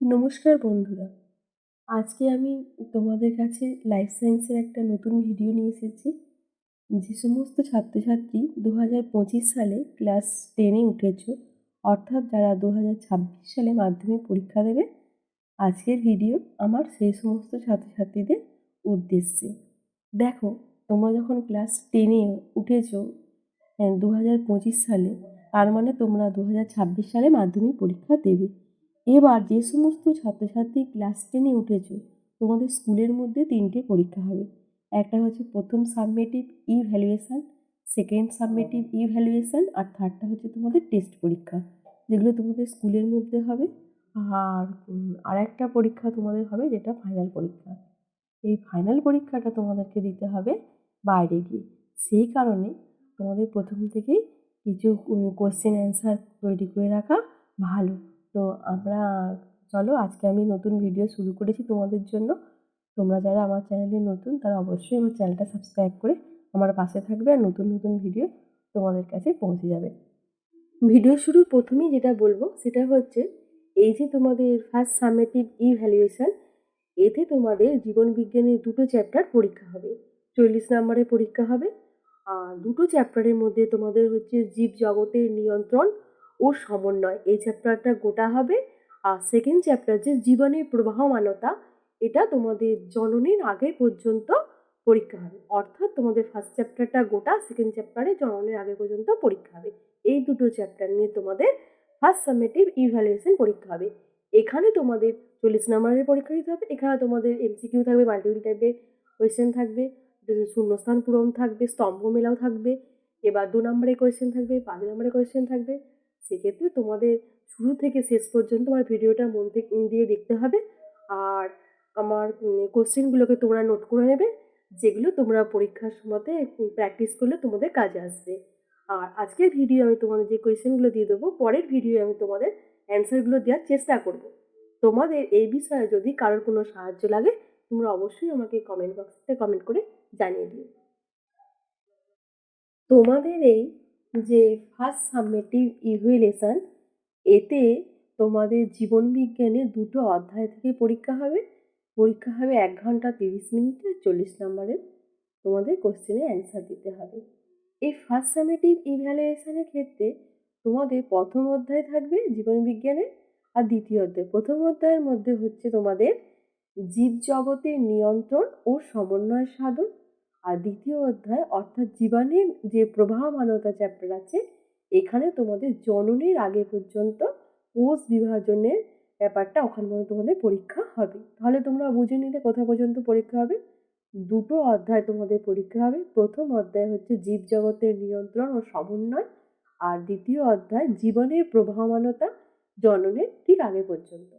নমস্কার বন্ধুরা, আজকে আমি তোমাদের কাছে লাইফ সায়েন্সের একটা নতুন ভিডিও নিয়ে এসেছি। যে সমস্ত ছাত্রছাত্রী 2025 সালে ক্লাস 10-এ উঠেছো, অর্থাৎ যারা 2026 সালে মাধ্যমিক পরীক্ষা দেবে, আজকের ভিডিও আমার সেই সমস্ত ছাত্রছাত্রীদের উদ্দেশ্যে। দেখো, তোমরা যখন ক্লাস 10-এ উঠেছো 2025 সালে, তার মানে তোমরা 2026 সালে মাধ্যমিক পরীক্ষা দেবে। এবার যে সমস্ত ছাত্রছাত্রী ক্লাস 10-এ উঠেছো, তোমাদের স্কুলের মধ্যে 3টে পরীক্ষা হবে। একটা হচ্ছে প্রথম summative evaluation, second summative evaluation, আর থার্ডটা হচ্ছে তোমাদের টেস্ট পরীক্ষা, যেগুলো তোমাদের স্কুলের মধ্যে হবে। আর একটা পরীক্ষা তোমাদের হবে, যেটা ফাইনাল পরীক্ষা। এই ফাইনাল পরীক্ষাটা তোমাদেরকে দিতে হবে বাইরে গিয়ে। সেই কারণে তোমাদের প্রথম থেকেই কিছু কোশ্চেন অ্যান্সার তৈরি করে রাখা ভালো। তো চলো, আজকে আমি নতুন ভিডিও শুরু করেছি তোমাদের জন্য। তোমরা যারা আমার চ্যানেলে নতুন, তারা অবশ্যই আমার চ্যানেলটা সাবস্ক্রাইব করে আমার পাশে থাকবে, আর নতুন নতুন ভিডিও তোমাদের কাছে পৌঁছে যাবে। ভিডিও শুরুর প্রথমেই যেটা বলবো সেটা হচ্ছে, এই যে তোমাদের ফার্স্ট সামেটিভ ইভ্যালুয়েশন, এতে তোমাদের জীবন বিজ্ঞানের 2টো চ্যাপ্টার পরীক্ষা হবে। 40 নম্বরের পরীক্ষা হবে। আর 2টো চ্যাপ্টারের মধ্যে তোমাদের হচ্ছে জীব জগতের নিয়ন্ত্রণ ও সমন্বয়, এই চ্যাপ্টারটা গোটা হবে। আর সেকেন্ড চ্যাপ্টার যে জীবনের প্রবাহমানতা, এটা তোমাদের জননের আগে পর্যন্ত পরীক্ষা হবে। অর্থাৎ তোমাদের ফার্স্ট চ্যাপ্টারটা গোটা, সেকেন্ড চ্যাপ্টারে জননের আগে পর্যন্ত পরীক্ষা হবে। এই 2টো চ্যাপ্টার নিয়ে তোমাদের ফার্স্ট সামেটিভ ইভ্যালুয়েশন পরীক্ষা হবে। এখানে তোমাদের 40 নম্বরের পরীক্ষা দিতে হবে। এখানে তোমাদের এমসিকিউ থাকবে, মাল্টিপল টাইপের কোয়েশ্চেন থাকবে, শূন্যস্থান পূরণ থাকবে, স্তম্ভ মেলাও থাকবে। এবার 2 নম্বরের কোয়েশ্চেন থাকবে, 5 নম্বরের কোয়েশ্চেন থাকবে। সেক্ষেত্রে তোমাদের শুরু থেকে শেষ পর্যন্ত আমার ভিডিওটা মন থেকে দিয়ে দেখতে হবে। আর আমার কোশ্চেনগুলোকে তোমরা নোট করে নেবে, যেগুলো তোমরা পরীক্ষার সময়তে প্র্যাকটিস করলে তোমাদের কাজে আসবে। আর আজকের ভিডিও আমি তোমাদের যে কোয়েশ্চেনগুলো দিয়ে দেবো, পরের ভিডিও আমি তোমাদের অ্যান্সারগুলো দেওয়ার চেষ্টা করব। তোমাদের এই বিষয়ে যদি কারোর কোনো সাহায্য লাগে, তোমরা অবশ্যই আমাকে কমেন্ট বক্সে কমেন্ট করে জানিয়ে দিও। তোমাদের এই যে ফার্স্ট সাবমেটিভ ইভ্যালুয়েশন, এতে তোমাদের জীবন বিজ্ঞানে 2টো অধ্যায় থেকে পরীক্ষা হবে। পরীক্ষা হবে 1 ঘন্টা 30 মিনিটে, 40 নম্বরের তোমাদের কোশ্চেনের অ্যান্সার দিতে হবে। এই ফার্স্ট সামেটিভ ইভ্যালুয়েশনের ক্ষেত্রে তোমাদের প্রথম অধ্যায় থাকবে জীবন বিজ্ঞানের, আর দ্বিতীয় অধ্যায়। প্রথম অধ্যায়ের মধ্যে হচ্ছে তোমাদের জীবজগতের নিয়ন্ত্রণ ও সমন্বয় সাধন, আর দ্বিতীয় অধ্যায় অর্থাৎ জীবনের যে প্রবাহমানতা চ্যাপ্টার আছে, এখানে তোমাদের জননের আগে পর্যন্ত কোষ বিভাজনের ব্যাপারটা, ওখানে তোমাদের পরীক্ষা হবে। তাহলে তোমরা বুঝে নিলে কোথা পর্যন্ত পরীক্ষা হবে। 2টো অধ্যায় তোমাদের পরীক্ষা হবে। প্রথম অধ্যায় হচ্ছে জীবজগতের নিয়ন্ত্রণ ও সমন্বয়, আর দ্বিতীয় অধ্যায় জীবনের প্রবাহমানতা জননের ঠিক আগে পর্যন্ত।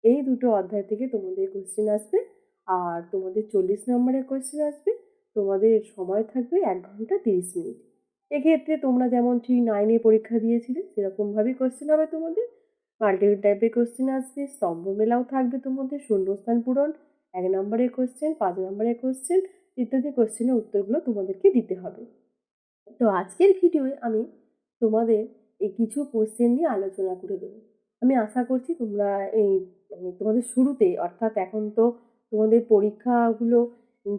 এই 2টো অধ্যায় থেকে তোমাদের কোশ্চেন আসবে, আর তোমাদের 40 নম্বরের কোশ্চেন আসবে। তোমাদের সময় থাকবে 1 ঘন্টা 30 মিনিট। এক্ষেত্রে তোমরা যেমন ঠিক 9-এ পরীক্ষা দিয়েছিলে, সেরকমভাবেই কোশ্চেন হবে তোমাদের। মাল্টিপল টাইপের কোশ্চেন আসবে, স্তম্ভ মেলাও থাকবে তোমাদের, শূন্যস্থান পূরণ, 1 নম্বরের কোশ্চেন, 5 নম্বরের কোশ্চেন ইত্যাদি কোশ্চেনের উত্তরগুলো তোমাদেরকে দিতে হবে। তো আজকের ভিডিওয়ে আমি তোমাদের এই কিছু কোশ্চেন নিয়ে আলোচনা করে দেবো। আমি আশা করছি তোমরা এই তোমাদের শুরুতে, অর্থাৎ এখন তো তোমাদের পরীক্ষাগুলো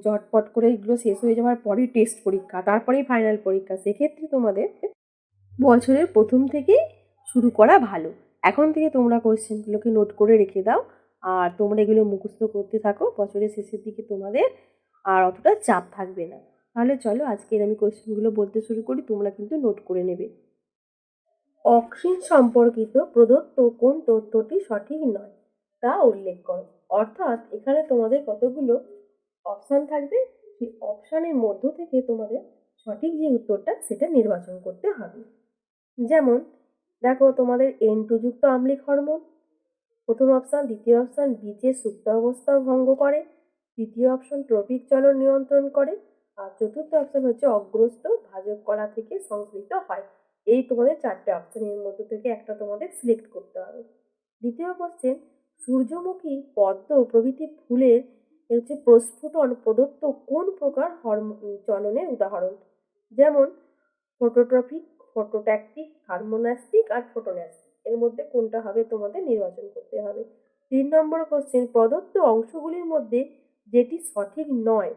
ঝটপট করে এগুলো শেষ হয়ে যাওয়ার পরেই টেস্ট পরীক্ষা, তারপরেই ফাইনাল পরীক্ষা। সেক্ষেত্রে তোমাদের বছরের প্রথম থেকেই শুরু করা ভালো। এখন থেকে তোমরা কোশ্চেনগুলোকে নোট করে রেখে দাও, আর তোমরা এগুলো মুখস্থ করতে থাকো। বছরের শেষের দিকে তোমাদের আর অতটা চাপ থাকবে না। তাহলে চলো, আজকের আমি কোশ্চেনগুলো বলতে শুরু করি, তোমরা কিন্তু নোট করে নেবে। অক্সিন সম্পর্কিত প্রদত্ত কোন তথ্যটি সঠিক নয় তা উল্লেখ করো। অর্থাৎ এখানে তোমাদের কতগুলো অপশান থাকবে, সেই অপশানের মধ্য থেকে তোমাদের সঠিক যে উত্তরটা সেটা নির্বাচন করতে হবে। যেমন দেখো, তোমাদের N2 যুক্ত আম্লিক হরমোন প্রথম অপশান। দ্বিতীয় অপশান বীজের সুপ্ত অবস্থা ভঙ্গ করে। তৃতীয় অপশান ট্রপিক চলন নিয়ন্ত্রণ করে। আর চতুর্থ অপশান হচ্ছে অগ্রস্ত ভাজক কলা থেকে সংশ্লিষ্ট হয়। এই তোমাদের 4টে অপশানের মধ্যে থেকে একটা তোমাদের সিলেক্ট করতে হবে। দ্বিতীয় কোশ্চেন, সূর্যমুখী, পদ্ম প্রভৃতি ফুলের হচ্ছে প্রস্ফুটন প্রদত্ত কোন প্রকার চলনের উদাহরণ? যেমন ফটোট্রপিক, ফটোট্যাকটিক, হারমোনাস্টিক আর ফোটোন্যাস্টিক। এর মধ্যে কোনটা হবে তোমাদের নির্বাচন করতে হবে। 3 নম্বর কোশ্চেন, প্রদত্ত অংশগুলির মধ্যে যেটি সঠিক নয়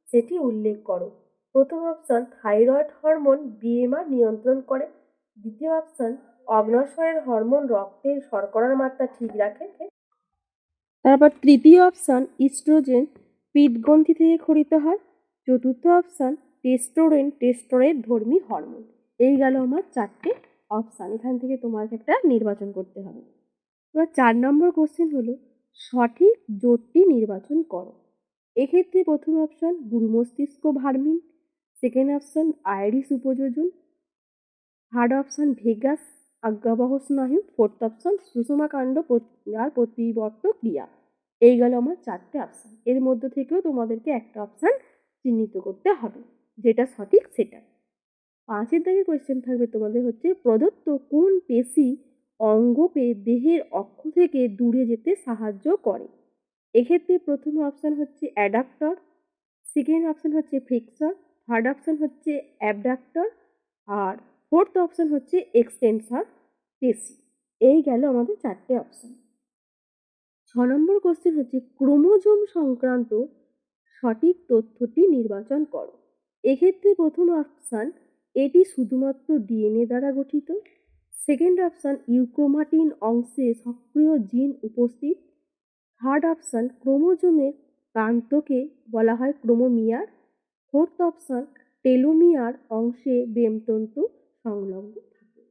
সেটি উল্লেখ করো। প্রথম অপশন, থাইরয়েড হরমোন বিএমআর নিয়ন্ত্রণ করে। দ্বিতীয় অপশন, অগ্ন্যাশয়ের হরমোন রক্তের শর্করার মাত্রা ঠিক রাখে। তারপর তৃতীয় অপশন, ইস্ট্রোজেন পিত্তগ্রন্থি থেকে ক্ষরিত হয়। চতুর্থ অপশন, টেস্টোরেট ধর্মী হরমোন। এই গেল আমার 4টে অপশান। এখান থেকে তোমাকে একটা নির্বাচন করতে হবে। এবার 4 নম্বর কোশ্চেন হলো, সঠিক জোটটি নির্বাচন করো। এক্ষেত্রে প্রথম অপশন, গুরু মস্তিষ্ক ভার্মিন। সেকেন্ড অপশন, আইরিস উপযোজন। থার্ড অপশন, ভেগাস আজ্ঞাবহ স্নায়ু। ফোর্থ অপশন, সুষমাকাণ্ড আর প্রতিবর্ত ক্রিয়া। এই গেল আমার 4টে অপশান। এর মধ্যে থেকেও তোমাদেরকে একটা অপশান চিহ্নিত করতে হবে, যেটা সঠিক সেটা। 5-এর দাগের কোয়েশ্চেন থাকবে তোমাদের হচ্ছে, প্রদত্ত কোন পেশি অঙ্গকে দেহের অক্ষ থেকে দূরে যেতে সাহায্য করে। এক্ষেত্রে প্রথম অপশান হচ্ছে অ্যাডাক্টর, সেকেন্ড অপশান হচ্ছে ফ্লেক্সর, থার্ড অপশান হচ্ছে অ্যাবডাক্টর, আর ফোর্থ অপশান হচ্ছে এক্সটেন্সর পেশি। এই গেল আমাদের 4টে অপশান। 6 নম্বর কোশ্চেন হচ্ছে, ক্রোমোজোম সংক্রান্ত সঠিক তথ্যটি নির্বাচন করো। এক্ষেত্রে প্রথম অপশান, এটি শুধুমাত্র ডিএনএ দ্বারা গঠিত। সেকেন্ড অপশান, ইউক্রোমাটিন অংশে সক্রিয় জিন উপস্থিত। থার্ড অপশান, ক্রোমোজোমের প্রান্তকে বলা হয় ক্রোমোমিয়ার। ফোর্থ অপশান, টেলোমিয়ার অংশে বেমতন্তু সংলগ্ন থাকে।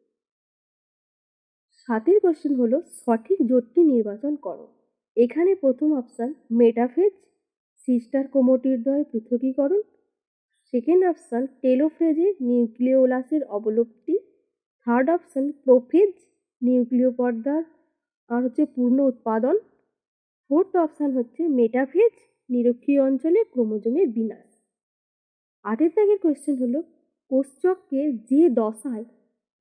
7-এর কোশ্চেন হলো, সঠিক জোটটি নির্বাচন করো। এখানে প্রথম অপশান, মেটাফেজ সিস্টার ক্রোমাটিডদ্বয়ের পৃথকীকরণ। সেকেন্ড অপশান, টেলোফেজে নিউক্লিওলাসের অবলুপ্তি। থার্ড অপশান, প্রোফেজ নিউক্লিয় পর্দার আর হচ্ছে পূর্ণ উৎপাদন। ফোর্থ অপশান হচ্ছে মেটাফেজ নিরক্ষীয় অঞ্চলে ক্রোমোজোমের বিনাশ। 8-এর দাগের কোয়েশ্চেন হলো, কোষচক্রের যে দশায়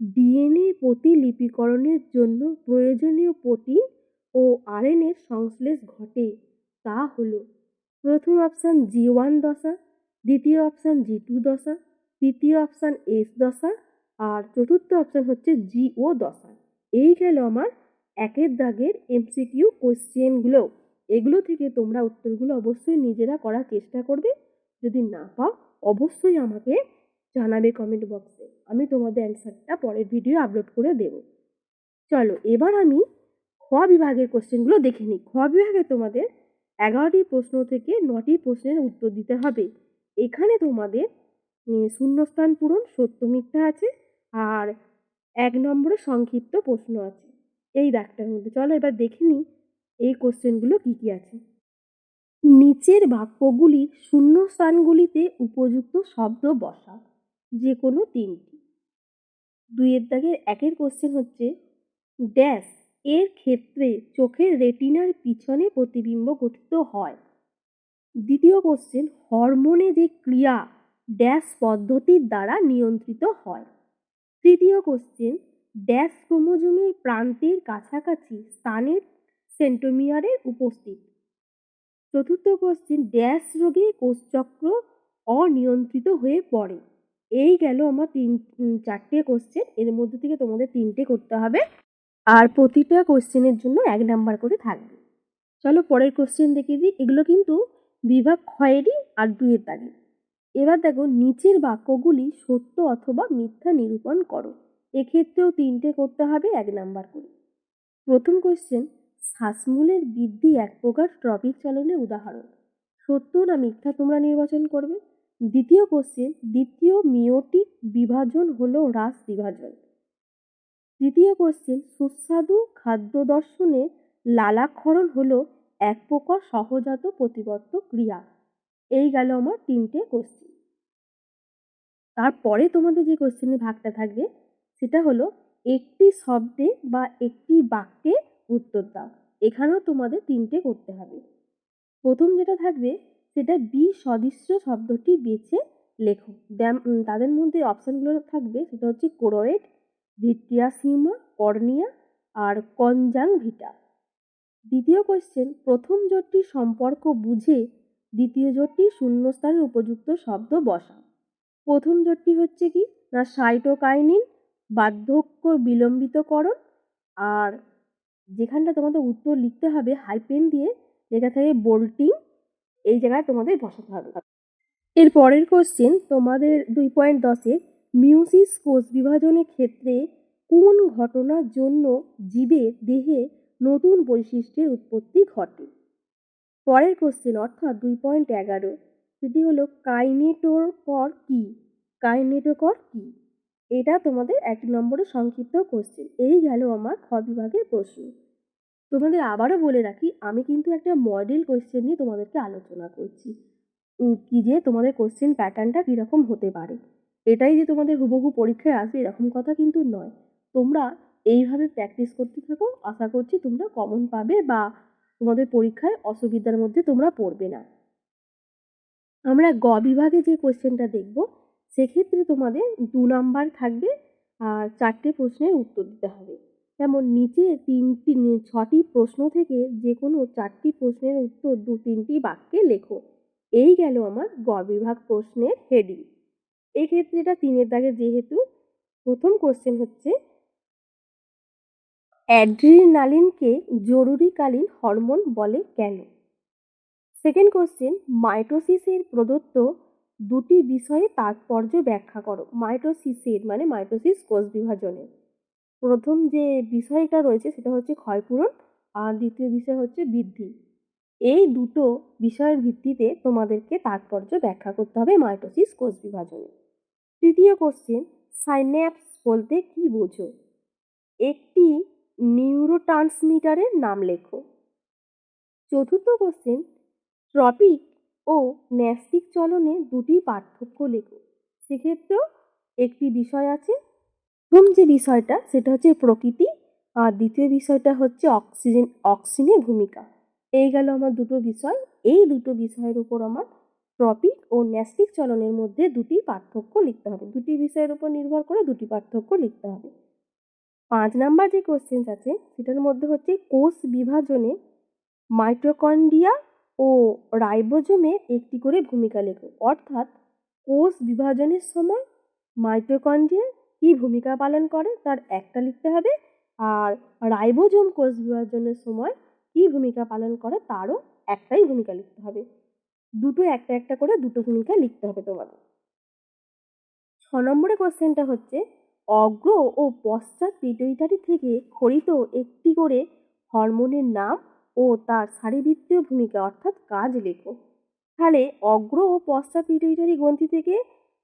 ডিএনএ প্রতিলিপিকরণের জন্য প্রয়োজনীয় প্রোটিন ও আরএনএর সংশ্লেষ ঘটে তা হলো। প্রথম অপশান G1 দশা, দ্বিতীয় অপশান G2 দশা, তৃতীয় অপশান S দশা, আর চতুর্থ অপশান হচ্ছে GO দশা। এই গেল আমার 1-এর দাগের এমসিকিউ কোশ্চেনগুলো। এগুলো থেকে তোমরা উত্তরগুলো অবশ্যই নিজেরা করার চেষ্টা করবে। যদি না পাও অবশ্যই আমাকে জানাবে কমেন্ট বক্সে, আমি তোমাদের অ্যান্সারটা পরের ভিডিও আপলোড করে দেব। চলো এবার আমি খ বিভাগের কোশ্চেনগুলো দেখে নিই। খ বিভাগে তোমাদের 11টি প্রশ্ন থেকে 9টি প্রশ্নের উত্তর দিতে হবে। এখানে তোমাদের শূন্যস্থান পূরণ, সত্য মিথ্যা আছে, আর 1 নম্বরে সংক্ষিপ্ত প্রশ্ন আছে এই দাগটার মধ্যে। চলো এবার দেখে নিই এই কোশ্চেনগুলো কি কি আছে। নিচের বাক্যগুলির শূন্যস্থানগুলিতে উপযুক্ত শব্দ বসাও, যে কোনো 3টি। 2-এর দাগের 1-এর কোশ্চেন হচ্ছে, ড্যাশ এর ক্ষেত্রে চোখের রেটিনার পিছনে প্রতিবিম্ব গঠিত হয়। দ্বিতীয় কোশ্চেন, হরমোনে যে ক্রিয়া ড্যাশ পদ্ধতির দ্বারা নিয়ন্ত্রিত হয়। তৃতীয় কোশ্চেন, ড্যাশ ক্রোমোজোমের প্রান্তের কাছাকাছি স্থানের সেন্ট্রোমিয়ারের উপস্থিত। চতুর্থ কোশ্চেন, ড্যাশ রোগে কোষচক্র অনিয়ন্ত্রিত হয়ে পড়ে। এই গেল আমার 4টে কোশ্চেন। এর মধ্যে থেকে তোমাদের 3টে করতে হবে, আর প্রতিটা কোশ্চেনের জন্য 1 নাম্বার করে থাকবে। চলো পরের কোশ্চেন দেখিয়ে দিই। এগুলো কিন্তু বিভাগ ক্ষয়েরই আর 2-এর দাগের। এবার দেখো, নিচের বাক্যগুলি সত্য অথবা মিথ্যা নিরূপণ করো। এক্ষেত্রেও 3টে করতে হবে, 1 নাম্বার করে। প্রথম কোশ্চেন, শ্বাসমূলের বৃদ্ধি এক প্রকার ট্রপিক চালনের উদাহরণ। সত্য না মিথ্যা তোমরা নির্বাচন করবে। দ্বিতীয় কোশ্চেন, দ্বিতীয় মিওটিক বিভাজন হলো হ্রাস বিভাজন। তৃতীয় কোশ্চেন, সুস্বাদু খাদ্য দর্শনে লালাক্ষরণ হলো এক প্রকার সহজাত প্রতিবর্ত ক্রিয়া। এই গেল আমার 3টে কোশ্চেন। তারপরে তোমাদের যে কোশ্চেনের ভাগটা থাকবে সেটা হলো একটি শব্দে বা একটি বাক্যে উত্তর দাও। এখানেও তোমাদের 3টে করতে হবে। প্রথম যেটা থাকবে সেটা বি সদৃশ্য শব্দটি বেছে লেখো। তাদের মধ্যে অপশানগুলো থাকবে সেটা হচ্ছে কোরোয়েড, ভিট্রিয়াস হিউমার, কর্নিয়া আর কনজাংভিটা। দ্বিতীয় কোশ্চেন, প্রথম জোটটির সম্পর্ক বুঝে দ্বিতীয় জোটটির শূন্যস্থানের উপযুক্ত শব্দ বসাও। প্রথম জোটটি হচ্ছে কি না সাইটোকাইনিন বার্ধক্য বিলম্বিতকরণ, আর যেখানটা তোমাদের উত্তর লিখতে হবে হাইপেন দিয়ে লেখা থাকে বোল্টিং, এই জায়গায় তোমাদের বসাতে হবে। এর পরের কোশ্চেন তোমাদের 2.10-এ মিউসিস কোষ বিভাজনের ক্ষেত্রে কোন ঘটনার জন্য জীবের দেহে নতুন বৈশিষ্ট্যের উৎপত্তি ঘটে। পরের কোশ্চেন অর্থাৎ 2.11 সেটি হলো কাইনেটোকর কি। কাইনেটোকর কি, এটা তোমাদের 1 নম্বরের সংক্ষিপ্ত কোশ্চেন। এই গেল আমার খ বিভাগের প্রশ্ন। তোমাদের আবারও বলে রাখি, আমি কিন্তু একটা মডেল কোশ্চেন নিয়ে তোমাদেরকে আলোচনা করছি, কি যে তোমাদের কোশ্চেন প্যাটার্নটা কীরকম হতে পারে। এটাই যে তোমাদের হুবহু পরীক্ষায় আসবে এরকম কথা কিন্তু নয়। তোমরা এইভাবে প্র্যাকটিস করতে থাকো, আশা করছি তোমরা কমন পাবে বা তোমাদের পরীক্ষায় অসুবিধার মধ্যে তোমরা পড়বে না। আমরা গ বিভাগে যে কোশ্চেনটা দেখব সেক্ষেত্রে তোমাদের 2 নাম্বার থাকবে আর 4টে প্রশ্নের উত্তর দিতে হবে। যেমন নিচে 6টি প্রশ্ন থেকে যে কোনো 4টি প্রশ্নের উত্তর 2-3টি বাক্যে লেখো। এই গেল আমার গ বিভাগ প্রশ্নের হেডিং। এক্ষেত্রে এটা 3-এর দাগে, যেহেতু প্রথম কোশ্চেন হচ্ছে অ্যাড্রিনালিনকে জরুরিকালীন হরমোন বলে কেন। সেকেন্ড কোশ্চেন মাইটোসিসের প্রদত্ত 2টি বিষয়ে তাৎপর্য ব্যাখ্যা করো। মাইটোসিসের মানে মাইটোসিস কোষ বিভাজনের প্রথম যে বিষয়টা রয়েছে সেটা হচ্ছে ক্ষয়পূরণ আর দ্বিতীয় বিষয় হচ্ছে বৃদ্ধি। এই দুটো বিষয়ের ভিত্তিতে তোমাদেরকে তাৎপর্য ব্যাখ্যা করতে হবে মাইটোসিস কোষ বিভাজনে। তৃতীয় কোশ্চেন সাইন্যাপস বলতে কি বোঝো। একটি নিউরোট্রান্সমিটারের নাম লেখো। চতুর্থ কোশ্চেন ট্রপিক ও ন্যাস্টিক চলনে 2টি পার্থক্য লেখো। সেক্ষেত্রেও একটি বিষয় আছে। প্রথম যে বিষয়টা সেটা হচ্ছে প্রকৃতি আর দ্বিতীয় বিষয়টা হচ্ছে অক্সিজেনের ভূমিকা। এই গেল আমার দুটো বিষয়। এই দুটো বিষয়ের উপর আমার ট্রপিক ও ন্যাস্টিক চলনের মধ্যে 2টি পার্থক্য লিখতে হবে। 2টি বিষয়ের উপর নির্ভর করে 2টি পার্থক্য লিখতে হবে। 5 নাম্বার যে কোশ্চেন আছে সেটার মধ্যে হচ্ছে কোষ বিভাজনে মাইটোকন্ড্রিয়া ও রাইবোজোমের একটি করে ভূমিকা লেখো। অর্থাৎ কোষ বিভাজনের সময় মাইটোকন্ড্রিয়া কী ভূমিকা পালন করে তার একটা লিখতে হবে, আর রাইবোজোম কোষ বিভাজনের সময় কী ভূমিকা পালন করে তারও একটাই ভূমিকা লিখতে হবে। দুটো একটা একটা করে দুটো ভূমিকা লিখতে হবে তোমাদের। 6 নম্বরের কোশ্চেনটা হচ্ছে অগ্র ও পশ্চাৎ পিটুইটারি থেকে খরিত একটি করে হরমোনের নাম ও তার শারীরবৃত্তীয় ভূমিকা অর্থাৎ কাজ লেখো। তাহলে অগ্র ও পশ্চাৎ পিটুইটারি গ্রন্থি থেকে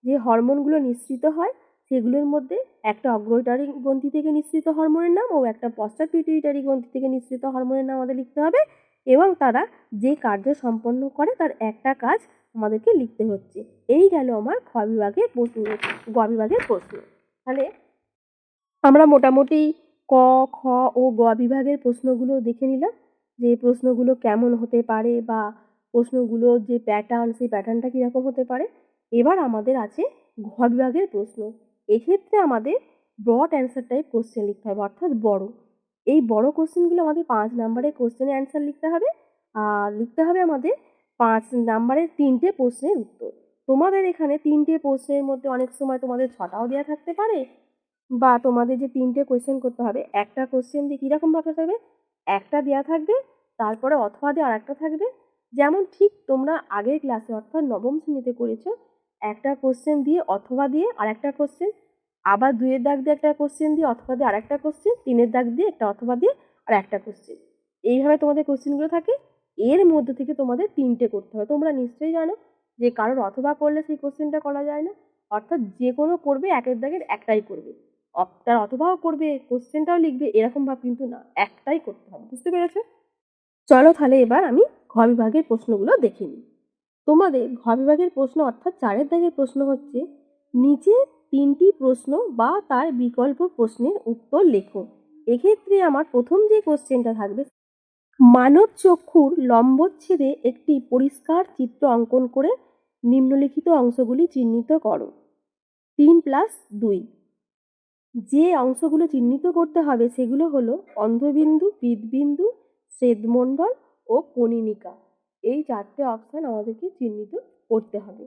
যে হরমোনগুলো নিঃসৃত হয় সেগুলোর মধ্যে একটা অগ্রটারি গ্রন্থি থেকে নিঃসৃত হরমোনের নাম ও একটা পশ্চাৎ পিটুইটারি গ্রন্থি থেকে নিঃসৃত হরমোনের নাম আমাদের লিখতে হবে, এবং তারা যে কার্য সম্পন্ন করে তার একটা কাজ আমাদেরকে লিখতে হচ্ছে। এই গেল আমার খ বিভাগের প্রশ্ন। গ বিভাগের প্রশ্ন। তাহলে আমরা মোটামুটি ক, খ ও গ বিভাগের প্রশ্নগুলো দেখে নিলাম যে প্রশ্নগুলো কেমন হতে পারে বা প্রশ্নগুলোর যে প্যাটার্ন সেই প্যাটার্নটা কীরকম হতে পারে। এবার আমাদের আছে ঘ বিভাগের প্রশ্ন। এক্ষেত্রে আমাদের ব্রড অ্যান্সার টাইপ কোশ্চেন লিখতে হবে, অর্থাৎ বড়। এই বড় কোশ্চেনগুলো আমাদের 5 নাম্বারের কোশ্চেনের অ্যান্সার লিখতে হবে, আর লিখতে হবে আমাদের 5 নাম্বারের 3টে প্রশ্নের উত্তর। তোমাদের এখানে 3টে প্রশ্নের মধ্যে অনেক সময় তোমাদের 6টাও দেওয়া থাকতে পারে, বা তোমাদের যে 3টে কোয়েশ্চেন করতে হবে একটা কোশ্চেন দিয়ে কীরকমভাবে থাকবে, একটা দেওয়া থাকবে তারপরে অথবা দিয়ে আর একটা থাকবে। যেমন ঠিক তোমরা আগের ক্লাসে অর্থাৎ নবম শ্রেণীতে করেছো, একটা কোশ্চেন দিয়ে অথবা দিয়ে আর একটা কোশ্চেন, আবার 2-এর দাগ দিয়ে একটা কোশ্চেন দিয়ে অথবা দিয়ে আর একটা কোশ্চেন, 3-এর দাগ দিয়ে একটা অথবা দিয়ে আর একটা কোশ্চেন। এইভাবে তোমাদের কোশ্চেনগুলো থাকে। এর মধ্যে থেকে তোমাদের 3টে করতে হবে। তোমরা নিশ্চয়ই জানো যে কারোর অথবা করলে সেই কোশ্চেনটা করা যায় না, অর্থাৎ যে কোনো করবে একের দাগের একটাই করবে, তার অথবাও করবে কোশ্চেনটাও লিখবে এরকম ভাব কিন্তু না, একটাই করতে হবে। বুঝতে পেরেছো? চলো তাহলে এবার আমি ঘ বিভাগের প্রশ্নগুলো দেখে নিই। তোমাদের ঘ বিভাগের প্রশ্ন অর্থাৎ 4-এর দাগের প্রশ্ন হচ্ছে নিচে 3টি প্রশ্ন বা তার বিকল্প প্রশ্নের উত্তর লেখো। এক্ষেত্রে আমার প্রথম যে কোশ্চেনটা থাকবে মানব চক্ষুর লম্বচ্ছেদে একটি পরিষ্কার চিত্র অঙ্কন করে নিম্নলিখিত অংশগুলি চিহ্নিত করো। 3+2। যে অংশগুলো চিহ্নিত করতে হবে সেগুলো হলো অন্ধবিন্দু, হৃদবিন্দু, ছেদমণ্ডল ও কনীনিকা। এই 4টে অপশান আমাদেরকে চিহ্নিত করতে হবে।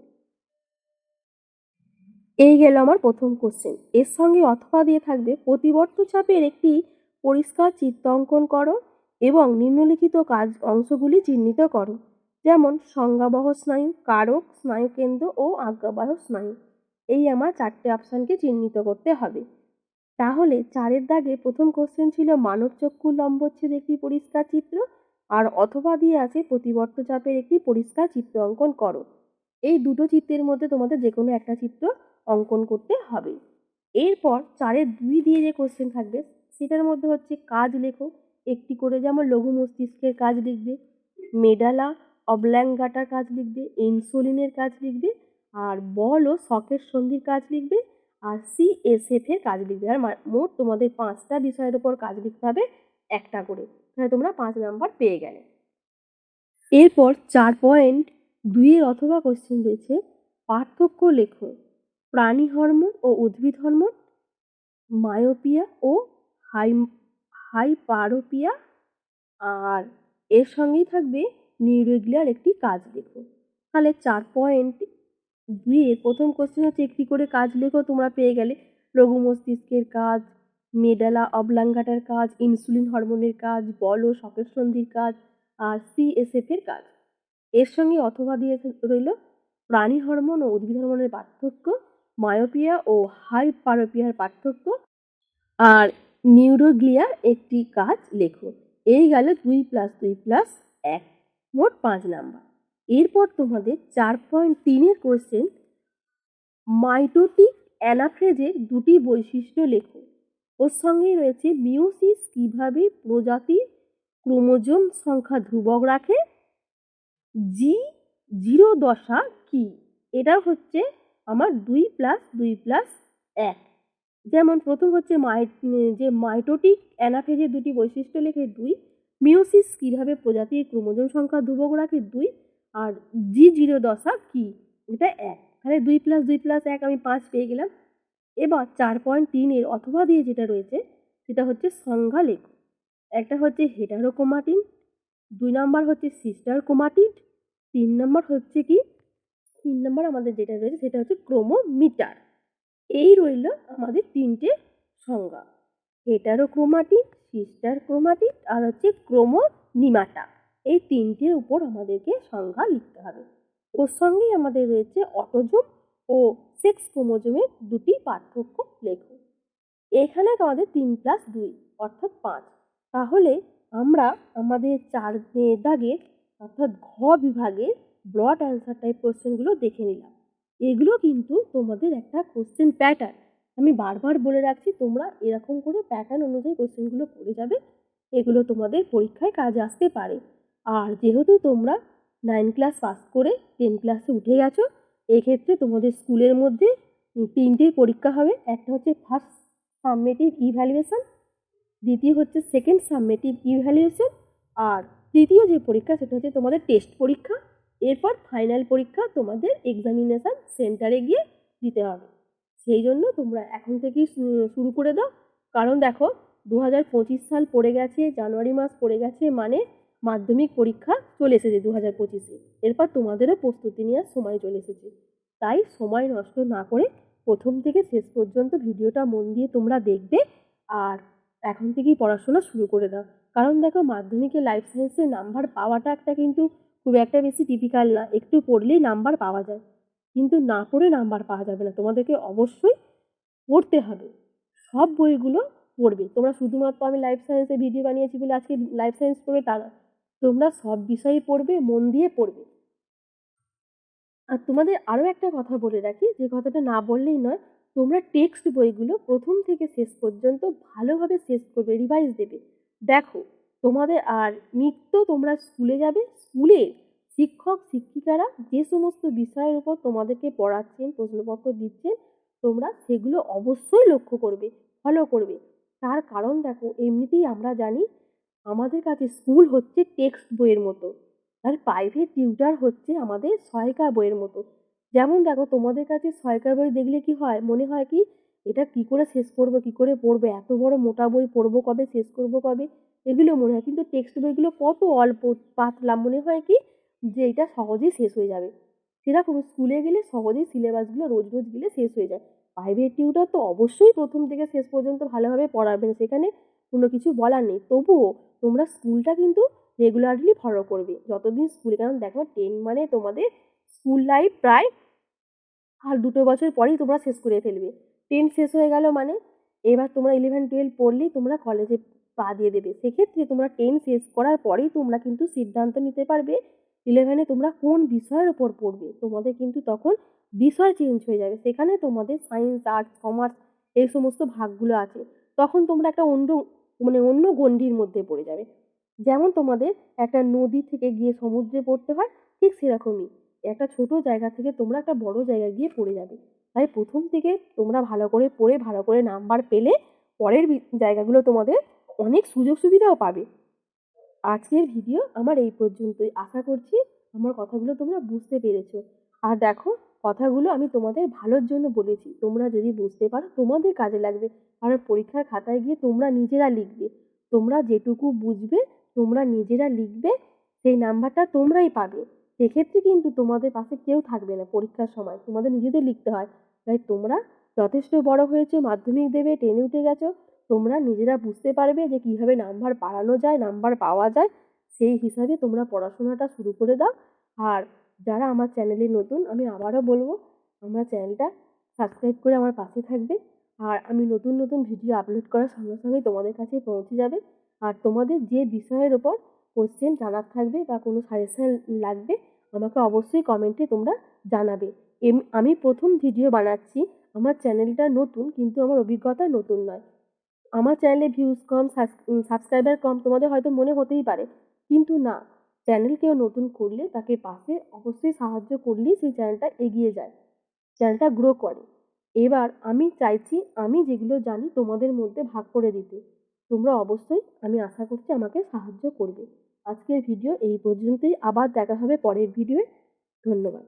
এই গেল আমার প্রথম কোশ্চেন। এর সঙ্গে অথবা দিয়ে থাকবে প্রতিবর্ত চাপের একটি পরিষ্কার চিত্র অঙ্কন করো এবং নিম্নলিখিত কাজ অংশগুলি চিহ্নিত করো। যেমন সংজ্ঞাবহ স্নায়ু, কারক, স্নায়ুকেন্দ্র ও আজ্ঞাবহ স্নায়ু। এই আমার 4টে অপশানকে চিহ্নিত করতে হবে। তাহলে 4-এর দাগে প্রথম কোশ্চেন ছিল মানব চক্ষুর লম্বচ্ছেদ একটি পরিষ্কার চিত্র, আর অথবা দিয়ে আছে প্রতিবর্ত চাপের একটি পরিষ্কার চিত্র অঙ্কন করো। এই দুটো চিত্রের মধ্যে তোমাদের যে কোনো একটা চিত্র অঙ্কন করতে হবে। এরপর 4-এর 2 দিয়ে যে কোশ্চেন থাকবে সেটার মধ্যে হচ্ছে কাজ লেখো একটি করে, যেমন লঘু মস্তিষ্কের কাজ লিখবে, মেডালা অবল্যাঙ্গাটার কাজ লিখবে, ইনসুলিনের কাজ লিখবে, আর বল ও শকের সন্ধির কাজ লিখবে, আর CSF এর কাজ লিখবে। আর মোট তোমাদের 5টা বিষয়ের উপর কাজ লিখতে হবে একটা করে, তাহলে তোমরা 5 নাম্বার পেয়ে গেলে। এরপর 4.2-এর অথবা কোশ্চেন রয়েছে পার্থক্য লেখো প্রাণী হরমোন ও উদ্ভিদ হরমোন, মায়োপিয়া ও হাইপারোপিয়া, আর এর সঙ্গেই থাকবে নিউরোগ্লিয়ার একটি কাজ লেখো। তাহলে 4.2-এর প্রথম কোশ্চেন হচ্ছে একটি করে কাজ লেখো, তোমরা পেয়ে গেলে লঘু মস্তিষ্কের কাজ, মেডালা অবলাঙ্গাটার কাজ, ইনসুলিন হরমোনের কাজ, বল ও শকের সন্ধির কাজ, আর CSF এর কাজ। এর সঙ্গে অথবা দিয়ে রইল প্রাণী হরমোন ও উদ্ভিদ হরমোনের পার্থক্য, মায়োপিয়া ও হাইপারোপিয়ার পার্থক্য, আর নিউরোগ্লিয়ার একটি কাজ লেখো। এই গেল 2+2+1, মোট 5 নাম্বার। এরপর তোমাদের 4.3-এর কোশ্চেন মাইটোটিক অ্যানাফেজের দুটি বৈশিষ্ট্য লেখো। ওর সঙ্গেই রয়েছে মিয়োসিস কিভাবে প্রজাতির ক্রোমোজোম সংখ্যা ধ্রুবক রাখে, G0 দশা কি। এটা হচ্ছে আমার 2+2+1। যেমন প্রথম হচ্ছে যে মাইটোটিক অ্যানাফেজের দুটি বৈশিষ্ট্য লেখে 2, মিয়োসিস কিভাবে প্রজাতির ক্রোমোজোম সংখ্যা ধ্রুবক রাখে 2, আর G0 দশা কি, এটা 1। তাহলে 2+2+1 আমি 5 পেয়ে গেলাম। এবার 4.3-এর অথবা দিয়ে যেটা রয়েছে সেটা হচ্ছে সংজ্ঞা লেখো। একটা হচ্ছে হেটারোক্রোমাটিন, 2 নাম্বার হচ্ছে সিস্টার ক্রোমাটিড, 3 নাম্বার হচ্ছে কি 3 নাম্বার আমাদের যেটা রয়েছে সেটা হচ্ছে ক্রোমোমিটার। এই রইল আমাদের 3টে সংজ্ঞা, হেটারোক্রোমাটিড, সিস্টার ক্রোমাটিড, আর হচ্ছে ক্রোমোনিমাটা। এই 3টের উপর আমাদেরকে সংজ্ঞা লিখতে হবে। ওর সঙ্গেই আমাদের রয়েছে অটোজোম ও সেক্স ক্রোমোজোমের দুটি পার্থক্য লেখো। এখানে আমাদের 3+2 অর্থাৎ 5। তাহলে আমরা আমাদের 4 দাগের অর্থাৎ ঘ বিভাগের ব্রড অ্যান্সার টাইপ কোশ্চেনগুলো দেখে নিলাম। এগুলো কিন্তু তোমাদের একটা কোশ্চেন প্যাটার্ন, আমি বারবার বলে রাখছি তোমরা এরকম করে প্যাটার্ন অনুযায়ী কোশ্চেনগুলো করে যাবে, এগুলো তোমাদের পরীক্ষায় কাজে আসতে পারে। আর যেহেতু তোমরা 9 ক্লাস পাস করে 10 ক্লাসে উঠে গেছো, এক্ষেত্রে তোমাদের স্কুলের মধ্যে 3টে পরীক্ষা হবে। একটা হচ্ছে ফার্স্ট সাবমেটিভ ইভ্যালুয়েশন, দ্বিতীয় হচ্ছে সেকেন্ড সাবমেটিভ ইভ্যালুয়েশন, আর তৃতীয় যে পরীক্ষা সেটা হচ্ছে তোমাদের টেস্ট পরীক্ষা। এরপর ফাইনাল পরীক্ষা তোমাদের এক্সামিনেশন সেন্টারে গিয়ে দিতে হবে। সেই জন্য তোমরা এখন থেকেই শুরু করে দাও, কারণ দেখো 2025 সাল পড়ে গেছে, জানুয়ারি মাস পড়ে গেছে, মানে মাধ্যমিক পরীক্ষা চলে এসেছে 2025-এ। এরপর তোমাদেরও প্রস্তুতি নেওয়ার সময় চলে এসেছে। তাই সময় নষ্ট না করে প্রথম থেকে শেষ পর্যন্ত ভিডিওটা মন দিয়ে তোমরা দেখবে, আর এখন থেকেই পড়াশোনা শুরু করে দাও। কারণ দেখো মাধ্যমিকে লাইফ সায়েন্সে নাম্বার পাওয়াটা একটা কিন্তু খুব একটা বেশি টিপিক্যাল না, একটু পড়লেই নাম্বার পাওয়া যায়, কিন্তু না পড়ে নাম্বার পাওয়া যাবে না। তোমাদেরকে অবশ্যই পড়তে হবে, সব বইগুলো পড়বে। তোমরা শুধুমাত্র আমি লাইফ সায়েন্সে ভিডিও বানিয়েছি বলে আজকে লাইফ সায়েন্স পড়বে তা না, তোমরা সব বিষয়ই পড়বে, মন দিয়ে পড়বে। আর তোমাদের আরও একটা কথা বলে রাখি, যে কথাটা না বললেই নয়, তোমরা টেক্সট বইগুলো প্রথম থেকে শেষ পর্যন্ত ভালোভাবে শেষ করবে, রিভাইজ দেবে। দেখো তোমাদের আর নিত্য তোমরা স্কুলে যাবে, স্কুলের শিক্ষক শিক্ষিকারা যে সমস্ত বিষয়ের উপর তোমাদেরকে পড়াচ্ছেন, প্রশ্নপত্র দিচ্ছেন, তোমরা সেগুলো অবশ্যই লক্ষ্য করবে, ফলো করবে। তার কারণ দেখো এমনিতেই আমরা জানি আমাদের কাছে স্কুল হচ্ছে টেক্সট বইয়ের মতো, আর প্রাইভেট টিউটার হচ্ছে আমাদের সহায়িকা বইয়ের মতো। যেমন দেখো তোমাদের কাছে সহায়িকা বই দেখলে কি হয়, মনে হয় কি এটা কি করে শেষ করবো, কি করে পড়বো, এত বড় মোটা বই পড়বো কবে, শেষ করবো কবে, এগুলো মনে হয়। কিন্তু টেক্সট বইগুলো কত অল্প পাতলা, মনে হয় কি যে এটা সহজেই শেষ হয়ে যাবে। সেরকম স্কুলে গেলে সহজেই সিলেবাসগুলো রোজ রোজ গেলে শেষ হয়ে যায়। প্রাইভেট টিউটার তো অবশ্যই প্রথম থেকে শেষ পর্যন্ত ভালোভাবে পড়াবেন, সেখানে কোনো কিছু বলার নেই, তবুও তোমরা স্কুলটা কিন্তু রেগুলারলি ফলো করবে যতদিন স্কুলে, কারণ দেখো 10 মানে তোমাদের স্কুল লাইফ প্রায় আর 2 বছর পরেই তোমরা শেষ করে ফেলবে। 10 শেষ হয়ে গেল মানে এবার তোমরা 11-12 পড়লেই তোমরা কলেজে পা দিয়ে দেবে। সেক্ষেত্রে তোমরা 10 শেষ করার পরেই তোমরা কিন্তু সিদ্ধান্ত নিতে পারবে 11-এ তোমরা কোন বিষয়ের উপর পড়বে। তোমাদের কিন্তু তখন বিষয় চেঞ্জ হয়ে যাবে। সেখানে তোমাদের সায়েন্স, আর্টস, কমার্স এই সমস্ত ভাগগুলো আছে। তখন তোমরা একটা অন্য গণ্ডির মধ্যে পড়ে যাবে। যেমন তোমাদের একটা নদী থেকে গিয়ে সমুদ্রে পড়তে হয়, ঠিক সেরকমই একটা ছোট জায়গা থেকে তোমরা একটা বড় জায়গায় গিয়ে পড়ে যাবে। তাই প্রথম থেকে তোমরা ভালো করে পড়ে ভালো করে নাম্বার পেলে পরের জায়গাগুলো তোমাদের অনেক সুযোগ সুবিধাও পাবে। আজকের ভিডিও আমার এই পর্যন্তই। আশা করছি আমার কথাগুলো তোমরা বুঝতে পেরেছো। আর দেখো, কথাগুলো আমি তোমাদের ভালোর জন্য বলেছি, তোমরা যদি বুঝতে পারো তোমাদের কাজে লাগবে। আর পরীক্ষার খাতায় গিয়ে তোমরা নিজেরা লিখবে, তোমরা যেটুকু বুঝবে তোমরা নিজেরা লিখবে, সেই নাম্বারটা তোমরাই পাবে। সেক্ষেত্রে কিন্তু তোমাদের পাশে কেউ থাকবে না পরীক্ষার সময়, তোমাদের নিজেদের লিখতে হয়। তাই তোমরা যথেষ্ট বড় হয়েছো, মাধ্যমিক দেবে, 10-এ উঠে গেছো, তোমরা নিজেরা বুঝতে পারবে যে কীভাবে নাম্বার বাড়ানো যায়, নাম্বার পাওয়া যায়। সেই হিসাবে তোমরা পড়াশোনাটা শুরু করে দাও। আর যারা আমার চ্যানেলে নতুন, আমি আবারও বলবো আমার চ্যানেলটা সাবস্ক্রাইব করে আমার পাশে থাকবে। আর আমি নতুন নতুন ভিডিও আপলোড করার সঙ্গে সঙ্গেই তোমাদের কাছে পৌঁছে যাবে। আর তোমাদের যে বিষয়ের ওপর কোশ্চেন জানার থাকবে বা কোনো সাজেশন লাগবে আমাকে অবশ্যই কমেন্টে তোমরা জানাবে। আমি প্রথম ভিডিও বানাচ্ছি, আমার চ্যানেলটা নতুন, কিন্তু আমার অভিজ্ঞতা নতুন নয়। আমার চ্যানেলে ভিউজ কম, সাবস্ক্রাইবার কম তোমাদের হয়তো মনে হতেই পারে, কিন্তু না, চ্যানেল কেউ নতুন করলে তাকে পাশে অবশ্যই সাহায্য করলেই সেই চ্যানেলটা এগিয়ে যায়, চ্যানেলটা গ্রো করে। এবার আমি চাইছি আমি যেগুলো জানি তোমাদের মধ্যে ভাগ করে দিতে। তোমরা অবশ্যই, আমি আশা করছি, আমাকে সাহায্য করবে। আজকের ভিডিও এই পর্যন্তই, আবার দেখা হবে পরের ভিডিওয়ে। ধন্যবাদ।